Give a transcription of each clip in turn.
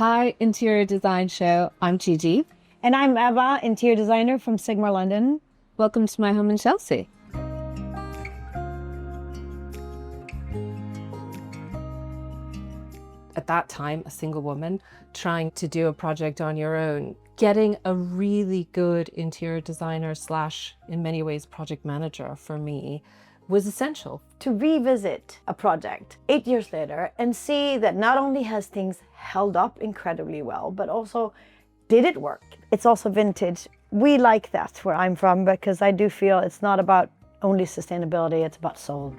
Hi, Interior Design Show. I'm Gigi. And I'm Ebba, interior designer from Sigmar London. Welcome to my home in Chelsea. At that time, a single woman trying to do a project on your own, getting a really good interior designer / in many ways project manager for me was essential. To revisit a project 8 years later and see that not only has things held up incredibly well, but also did it work? It's also vintage. We like that where I'm from because I do feel it's not about only sustainability, it's about soul.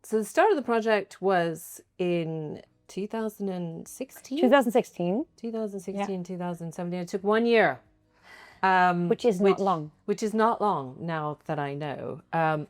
So the start of the project was in 2016? 2016. 2017. It took 1 year. Which is not long. Which is not long now that I know.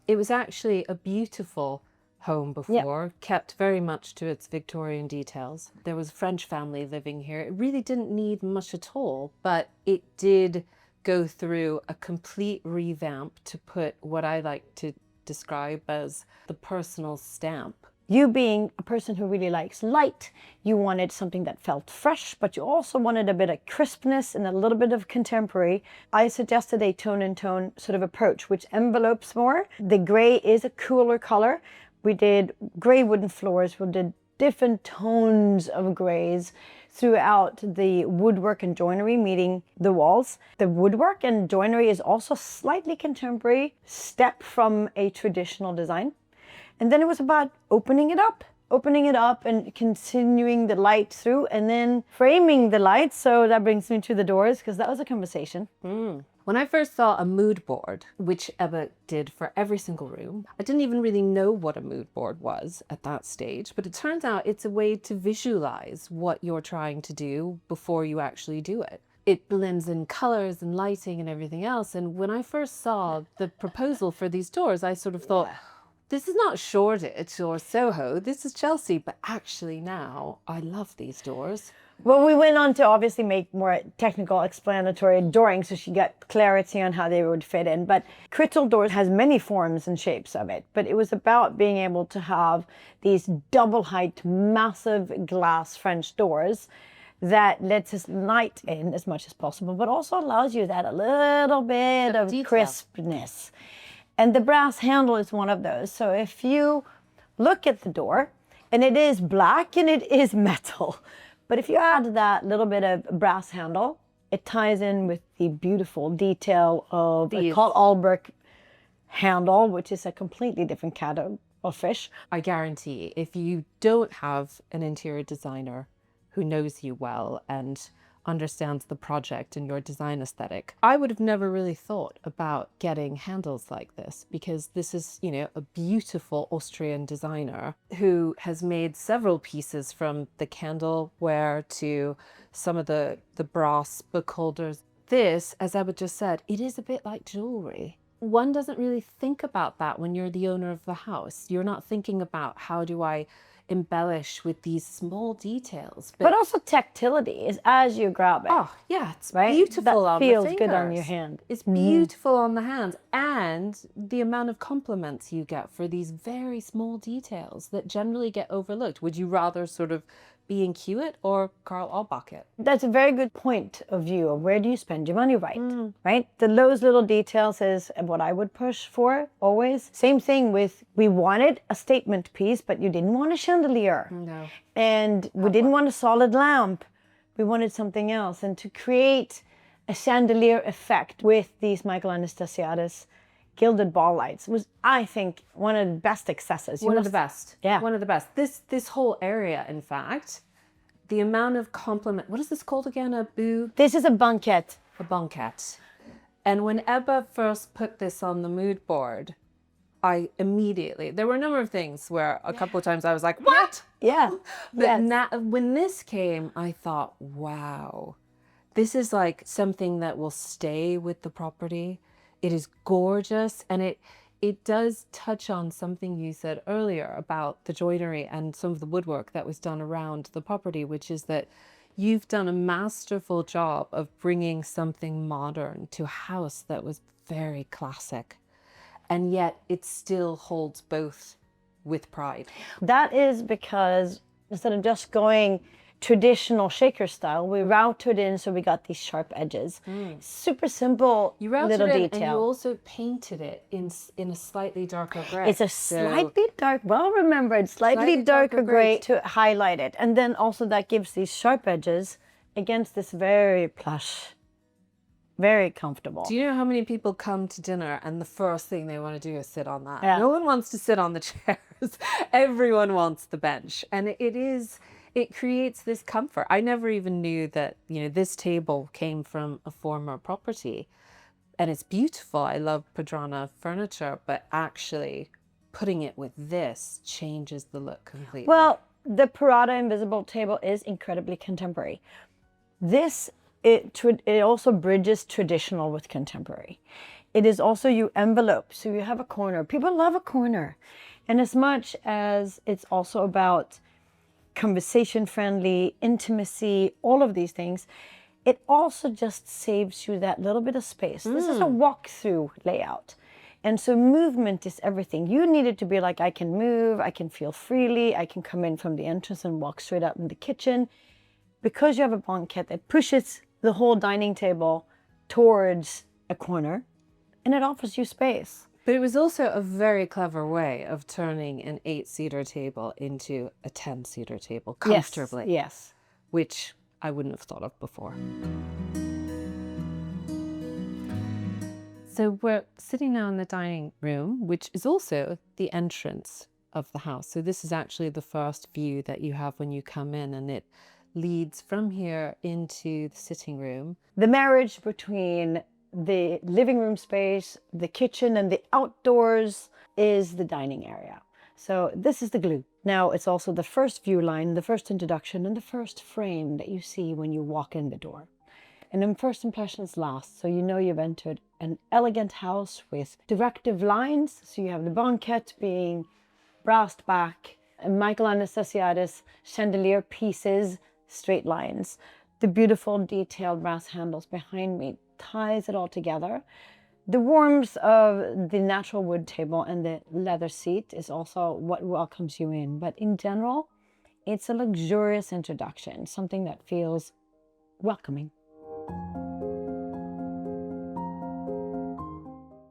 It was actually a beautiful home before, kept very much to its Victorian details. There was a French family living here. It really didn't need much at all, but it did go through a complete revamp to put what I like to describe as the personal stamp. You being a person who really likes light, you wanted something that felt fresh, but you also wanted a bit of crispness and a little bit of contemporary. I suggested a tone-in-tone sort of approach, which envelopes more. The gray is a cooler color. We did gray wooden floors. We did different tones of grays throughout the woodwork and joinery meeting the walls. The woodwork and joinery is also slightly contemporary, step from a traditional design. And then it was about opening it up and continuing the light through and then framing the light. So that brings me to the doors because that was a conversation. When I first saw a mood board, which Ebba did for every single room, I didn't even really know what a mood board was at that stage, but it turns out it's a way to visualize what you're trying to do before you actually do it. It blends in colors and lighting and everything else. And when I first saw the proposal for these doors, I sort of thought, this is not Shoreditch or Soho, this is Chelsea, but actually now I love these doors. Well, we went on to obviously make more technical explanatory drawings so she got clarity on how they would fit in. But crystal doors has many forms and shapes of it. But it was about being able to have these double height, massive glass French doors that lets us light in as much as possible, but also allows you that a little bit of detail. crispness. And the brass handle is one of those. So if you look at the door, and it is black and it is metal, but if you add that little bit of brass handle, it ties in with the beautiful detail of a Carl Albrecht handle, which is a completely different cat of fish. I guarantee if you don't have an interior designer who knows you well and understands the project and your design aesthetic, I would have never really thought about getting handles like this, because this is, you know, a beautiful Austrian designer who has made several pieces, from the candleware to some of the brass book holders. This, as Ebba just said, it is a bit like jewelry. One doesn't really think about that when you're the owner of the house. You're not thinking about how do I embellish with these small details. But also tactility is as you grab it. Oh, yeah, it's beautiful on the fingers. Feels good on your hand. It's beautiful on the hands. And the amount of compliments you get for these very small details that generally get overlooked. Would you rather sort of be in Hewitt or Carl Albrecht it? That's a very good point of view of where do you spend your money, right? Those little details is what I would push for always. Same thing with, we wanted a statement piece, but you didn't want a chandelier. No. And we didn't want a solid lamp. We wanted something else. And to create a chandelier effect with these Michael Anastasiadis gilded ball lights was, I think, one of the best accessories. One of the best. Yeah. One of the best. This whole area, in fact, the amount of compliment. What is this called again? A boo? This is a banquette. A banquette. And when Ebba first put this on the mood board, I immediately, there were a number of things where a couple of times I was like, what? Yeah. But when this came, I thought, wow, this is like something that will stay with the property. It is gorgeous, and it does touch on something you said earlier about the joinery and some of the woodwork that was done around the property, which is that you've done a masterful job of bringing something modern to a house that was very classic. and yet it still holds both with pride. That is because instead of just going traditional shaker style, we routed in so we got these sharp edges. Super simple You routed little it detail. and you also painted it in a slightly darker gray. It's a slightly dark, well remembered, slightly darker gray to highlight it. And then also that gives these sharp edges against this very plush, very comfortable. Do you know how many people come to dinner and the first thing they want to do is sit on that? Yeah. No one wants to sit on the chairs. Everyone wants the bench. And it creates this comfort. I never even knew that, this table came from a former property. And it's beautiful. I love Padrana furniture, but actually putting it with this changes the look completely. Well, the Parada Invisible table is incredibly contemporary. It also bridges traditional with contemporary. It is also you envelope, so you have a corner. People love a corner. And as much as it's also about conversation friendly, intimacy, all of these things, it also just saves you that little bit of space. This is a walk-through layout. And so movement is everything. You need it to be like, I can move, I can feel freely, I can come in from the entrance and walk straight out in the kitchen. Because you have a banquette, it pushes the whole dining table towards a corner and it offers you space. But it was also a very clever way of turning an 8-seater table into a 10-seater table comfortably. Yes. Which I wouldn't have thought of before. So we're sitting now in the dining room, which is also the entrance of the house. So this is actually the first view that you have when you come in, and it leads from here into the sitting room. The marriage between the living room space, the kitchen, and the outdoors is the dining area. So this is the glue. Now it's also the first view line, the first introduction, and the first frame that you see when you walk in the door. And then first impressions last, so you know you've entered an elegant house with directive lines. So you have the banquette being brassed back, and Michael Anastasiadis chandelier pieces, straight lines. The beautiful detailed brass handles behind me ties it all together. The warmth of the natural wood table and the leather seat is also what welcomes you in. But in general, it's a luxurious introduction, something that feels welcoming.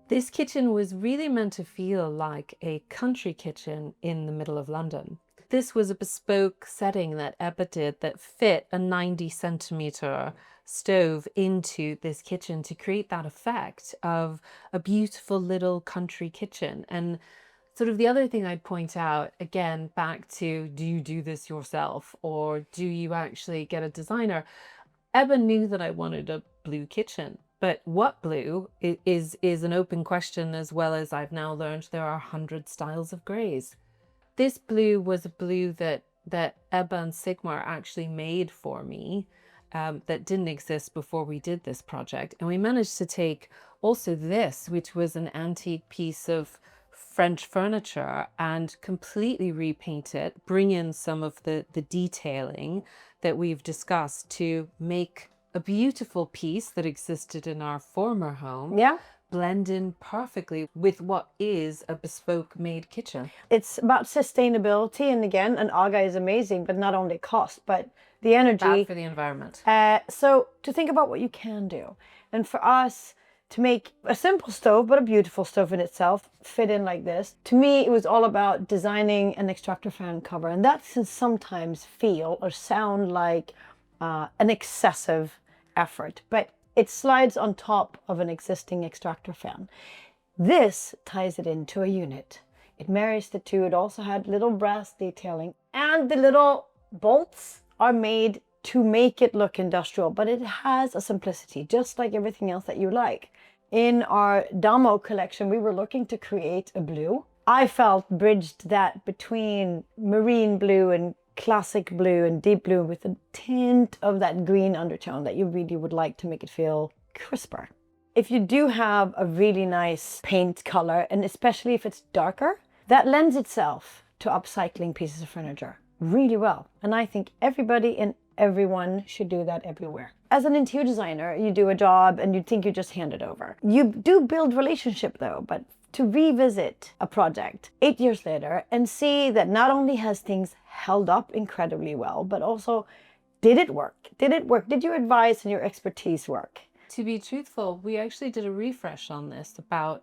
This kitchen was really meant to feel like a country kitchen in the middle of London. This was a bespoke setting that Ebba did that fit a 90-centimeter stove into this kitchen to create that effect of a beautiful little country kitchen. And sort of the other thing I'd point out, again, back to, do you do this yourself or do you actually get a designer? Ebba knew that I wanted a blue kitchen. But what blue is an open question, as well as I've now learned there are 100 styles of greys. This blue was a blue that Ebba and Sigmar actually made for me that didn't exist before we did this project. And we managed to take also this, which was an antique piece of French furniture, and completely repaint it, bring in some of the detailing that we've discussed to make a beautiful piece that existed in our former home. Yeah. Blend in perfectly with what is a bespoke made kitchen. It's about sustainability, and again, an Aga is amazing, but not only cost, but the energy. Bad for the environment. So to think about what you can do. And for us to make a simple stove, but a beautiful stove in itself, fit in like this, to me, it was all about designing an extractor fan cover. And that can sometimes feel or sound like an excessive effort, but it slides on top of an existing extractor fan. This ties it into a unit. It marries the two. It also had little brass detailing, and the little bolts are made to make it look industrial, but it has a simplicity, just like everything else that you like. In our Damo collection, we were looking to create a blue. I felt bridged that between marine blue and classic blue and deep blue with a tint of that green undertone that you really would like to make it feel crisper. If you do have a really nice paint color, and especially if it's darker, that lends itself to upcycling pieces of furniture really well. And I think everybody and everyone should do that everywhere. As an interior designer, you do a job and you think you just hand it over. You do build relationship though, but to revisit a project 8 years later and see that not only has things held up incredibly well, but also did it work? Did it work? Did your advice and your expertise work? To be truthful, we actually did a refresh on this about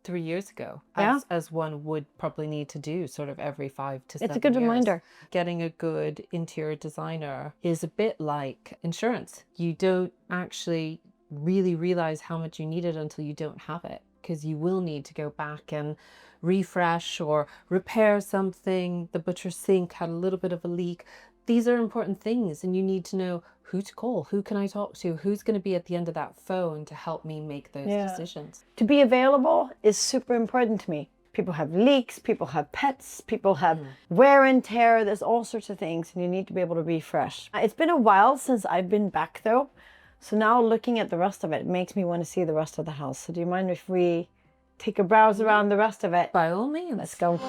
3 years ago, Yeah. as one would probably need to do sort of every 5 to 7 It's a good years. reminder. Getting a good interior designer is a bit like insurance. You don't actually really realize how much you need it until you don't have it, because you will need to go back and refresh or repair something. The butcher's sink had a little bit of a leak. These are important things, and you need to know who to call, who can I talk to, who's going to be at the end of that phone to help me make those decisions. To be available is super important to me. People have leaks, people have pets, people have wear and tear. There's all sorts of things, and you need to be able to refresh. It's been a while since I've been back though. So now looking at the rest of it makes me want to see the rest of the house. So do you mind if we take a browse around the rest of it? By all means. Let's go.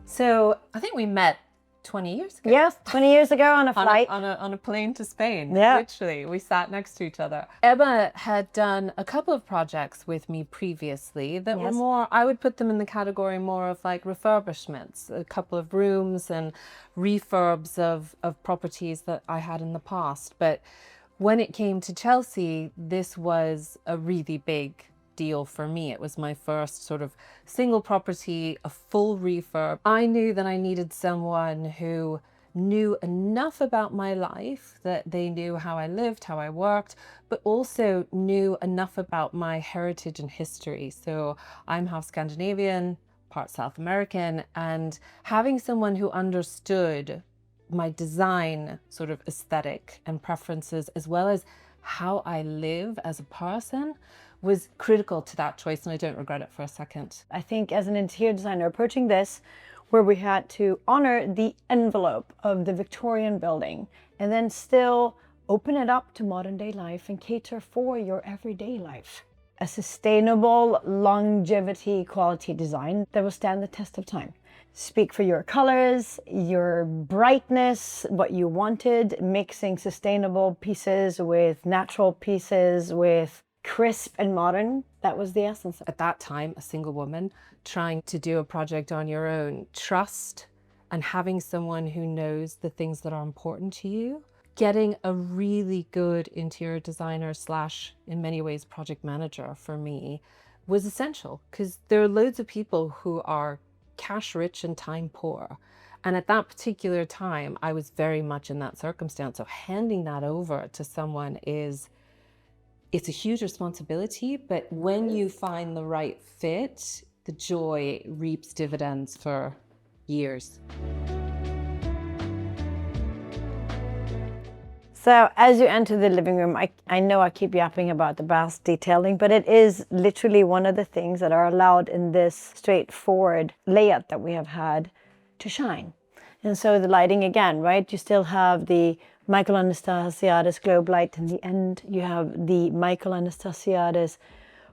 So I think we met 20 years ago. Yes, 20 years ago on a flight. On a plane to Spain. Yeah. Literally, we sat next to each other. Ebba had done a couple of projects with me previously that were more, I would put them in the category more of like refurbishments, a couple of rooms and refurbs of properties that I had in the past. But when it came to Chelsea, this was a really big deal for me. It was my first sort of single property, a full refurb. I knew that I needed someone who knew enough about my life, that they knew how I lived, how I worked, but also knew enough about my heritage and history. So I'm half Scandinavian, part South American, and having someone who understood my design sort of aesthetic and preferences, as well as how I live as a person, was critical to that choice, and I don't regret it for a second. I think as an interior designer approaching this, where we had to honor the envelope of the Victorian building and then still open it up to modern day life and cater for your everyday life. A sustainable longevity quality design that will stand the test of time. Speak for your colors, your brightness, what you wanted, mixing sustainable pieces with natural pieces, with crisp and modern. That was the essence. At that time, a single woman trying to do a project on your own, trust and having someone who knows the things that are important to you. Getting a really good interior designer slash, in many ways, project manager for me was essential, because there are loads of people who are cash rich and time poor. And at that particular time, I was very much in that circumstance. So handing that over to someone it's a huge responsibility, but when you find the right fit, the joy reaps dividends for years. So as you enter the living room, I know I keep yapping about the brass detailing, but it is literally one of the things that are allowed in this straightforward layout that we have had to shine. And so the lighting again, right? You still have the Michael Anastasiadis globe light in the end. You have the Michael Anastasiadis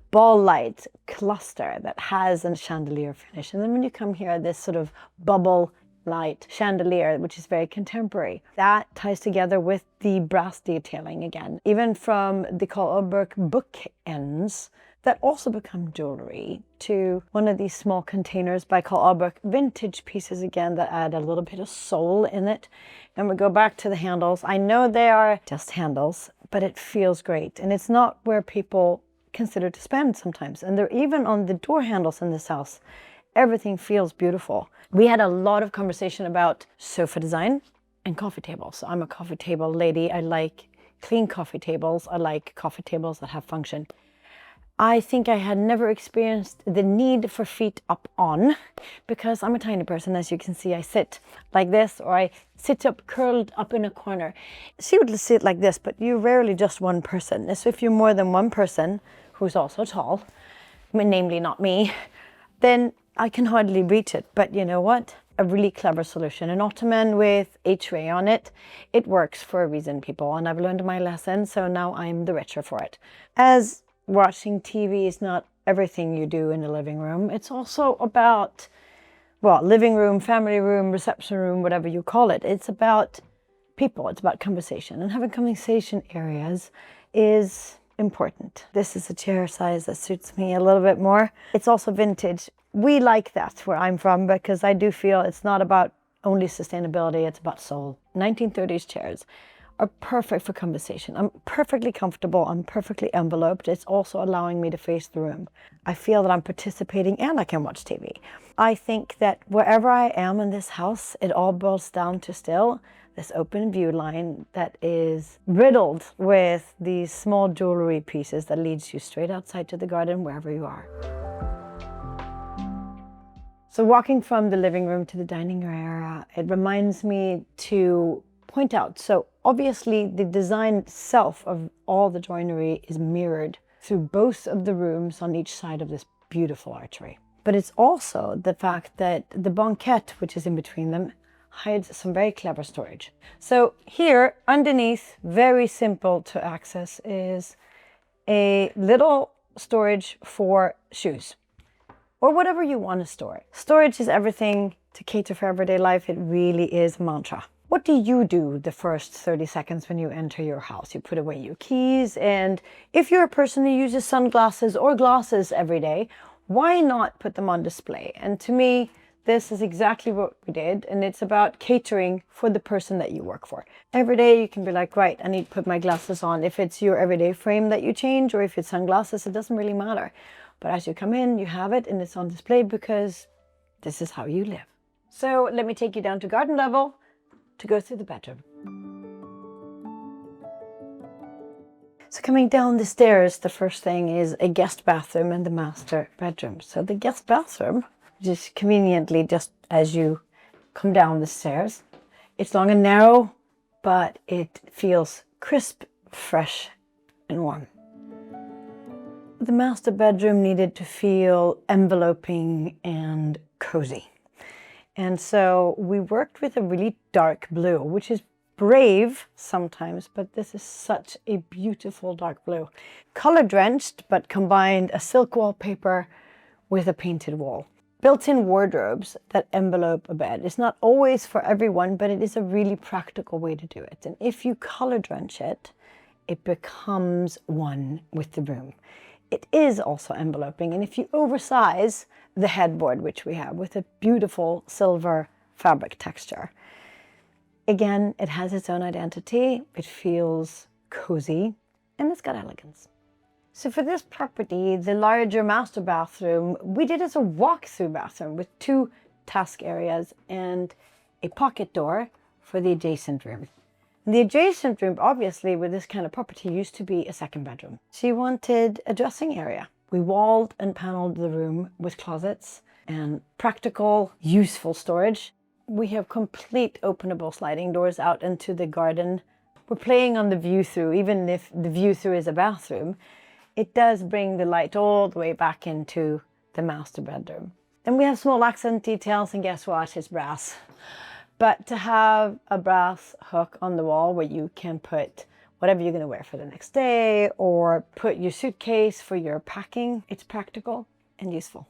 ball light cluster that has a chandelier finish. And then when you come here, this sort of bubble light chandelier, which is very contemporary. That ties together with the brass detailing again, even from the Carl Oberk bookends that also become jewelry, to one of these small containers by Carl Oberk, vintage pieces again that add a little bit of soul in it. And we go back to the handles. I know they are just handles, but it feels great. And it's not where people consider to spend sometimes. And they're even on the door handles in this house. Everything feels beautiful. We had a lot of conversation about sofa design and coffee tables. I'm a coffee table lady. I like clean coffee tables. I like coffee tables that have function. I think I had never experienced the need for feet up on, because I'm a tiny person. As you can see, I sit like this, or I sit up curled up in a corner. So you would sit like this, but you're rarely just one person. So if you're more than one person who's also tall, namely not me, then I can hardly reach it. But you know what? A really clever solution. An ottoman with H-ray on it. It works for a reason, people. And I've learned my lesson, so now I'm the richer for it. As watching TV is not everything you do in a living room. It's also about, well, living room, family room, reception room, whatever you call it. It's about people. It's about conversation. And having conversation areas is important. This is a chair size that suits me a little bit more. It's also vintage. We like that where I'm from, because I do feel it's not about only sustainability, it's about soul. 1930s chairs are perfect for conversation. I'm perfectly comfortable, I'm perfectly enveloped. It's also allowing me to face the room. I feel that I'm participating and I can watch TV. I think that wherever I am in this house, it all boils down to still this open view line that is riddled with these small jewelry pieces that leads you straight outside to the garden wherever you are. So walking from the living room to the dining area, it reminds me to point out, so obviously the design itself of all the joinery is mirrored through both of the rooms on each side of this beautiful archway. But it's also the fact that the banquette, which is in between them, hides some very clever storage. So here underneath, very simple to access, is a little storage for shoes or whatever you want to store. Storage is everything to cater for everyday life. It really is a mantra. What do you do the first 30 seconds when you enter your house? You put away your keys, and if you're a person who uses sunglasses or glasses every day, why not put them on display? And to me, this is exactly what we did, and it's about catering for the person that you work for. Every day you can be like, right, I need to put my glasses on. If it's your everyday frame that you change, or if it's sunglasses, it doesn't really matter. But as you come in, you have it and it's on display because this is how you live. So let me take you down to garden level to go through the bedroom. So coming down the stairs, the first thing is a guest bathroom and the master bedroom. So the guest bathroom, just conveniently just as you come down the stairs, it's long and narrow, but it feels crisp, fresh, and warm. The master bedroom needed to feel enveloping and cozy. And so we worked with a really dark blue, which is brave sometimes, but this is such a beautiful dark blue. Color drenched, but combined a silk wallpaper with a painted wall. Built-in wardrobes that envelope a bed. It's not always for everyone, but it is a really practical way to do it. And if you color drench it, it becomes one with the room. It is also enveloping, and if you oversize the headboard, which we have with a beautiful silver fabric texture, again, it has its own identity, it feels cozy, and it's got elegance. So for this property, the larger master bathroom, we did as a walk-through bathroom with 2 task areas and a pocket door for the adjacent room. The adjacent room, obviously, with this kind of property, used to be a second bedroom. She wanted a dressing area. We walled and paneled the room with closets and practical, useful storage. We have complete openable sliding doors out into the garden. We're playing on the view through, even if the view through is a bathroom. It does bring the light all the way back into the master bedroom. Then we have small accent details, and guess what? It's brass. But to have a brass hook on the wall where you can put whatever you're going to wear for the next day, or put your suitcase for your packing, it's practical and useful.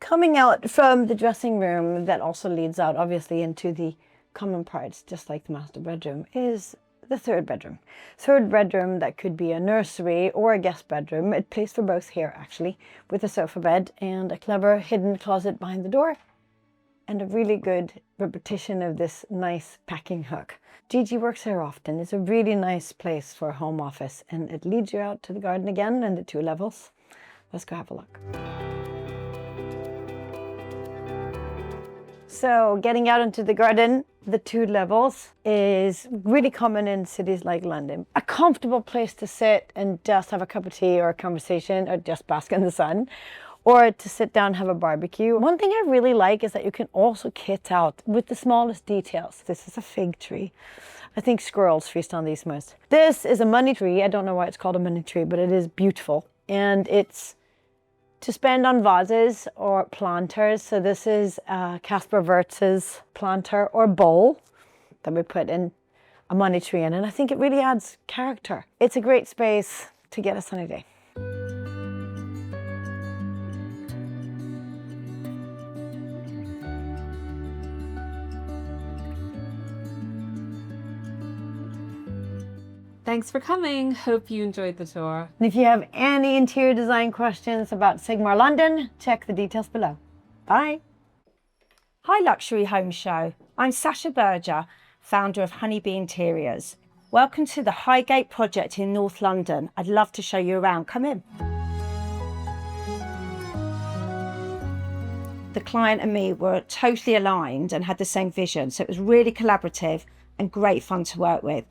Coming out from the dressing room that also leads out obviously into the common parts, just like the master bedroom, is the third bedroom. Third bedroom that could be a nursery or a guest bedroom. It plays for both here actually, with a sofa bed and a clever hidden closet behind the door, and a really good repetition of this nice packing hook. Gigi works here often. It's a really nice place for a home office, and it leads you out to the garden again and the 2 levels. Let's go have a look. So getting out into the garden, the 2 levels, is really common in cities like London. A comfortable place to sit and just have a cup of tea or a conversation, or just bask in the sun, or to sit down and have a barbecue. One thing I really like is that you can also kit out with the smallest details. This is a fig tree. I think squirrels feast on these most. This is a money tree. I don't know why it's called a money tree, but it is beautiful. And it's to spend on vases or planters. So this is Caspar Wirtz's planter or bowl that we put in a money tree in. And I think it really adds character. It's a great space to get a sunny day. Thanks for coming. Hope you enjoyed the tour. And if you have any interior design questions about Sigmar London, check the details below. Bye. Hi Luxury Home Show. I'm Sasha Berger, founder of Honeybee Interiors. Welcome to the Highgate project in North London. I'd love to show you around. Come in. The client and me were totally aligned and had the same vision, so it was really collaborative and great fun to work with.